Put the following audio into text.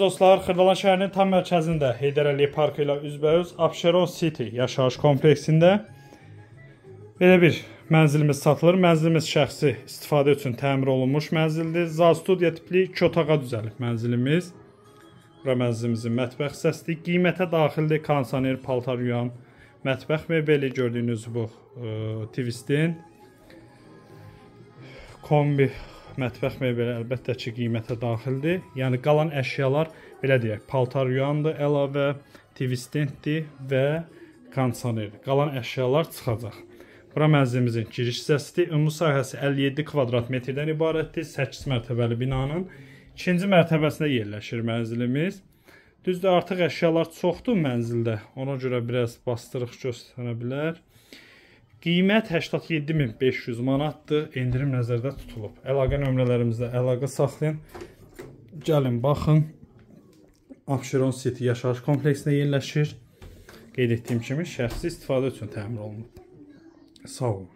Dostlar, Xırdalan şəhərinin tam mərkəzində Heydər Əliyev parkı ilə üzbəüz Abşeron City yaşayış kompleksində belə bir mənzilimiz satılır. Mənzilimiz şəxsi istifadə üçün təmir olunmuş mənzildir. Zastudiya tipli 2 otağa düzəlib mənzilimiz. Bura mənzilimizin mətbəx hissəsidir. Qiymətə daxildir kondisioner, paltar yuyan, mətbəx mebeli, gördüyünüz bu Twistin kombi mətbəx mebeli əlbəttə ki, qiymətə daxildir. Yəni qalan əşyalar belə deyək, paltar yuyandır, əlavə Twistintdir və kondisionerdir. Qalan əşyalar çıxacaq. Bura mənzilimizin giriş hissəsidir. Ümumi sahəsi 57 kvadrat metrdən ibarətdir. 8 mərtəbəli binanın 2-ci mərtəbəsində yerləşir mənzilimiz. Düzdür, artıq əşyalar çoxdur mənzildə. Ona görə biraz bastırıq göstərə bilər. Qiymət 87.500 manatdır. Endirim nəzərdə tutulub. Əlaqə nömrələrimizdə əlaqə saxlayın. Gəlin, baxın. Abşeron City yaşayış kompleksində yerləşir. Qeyd etdiyim kimi şəxsi istifadə üçün təmin olunub. Sağ olun.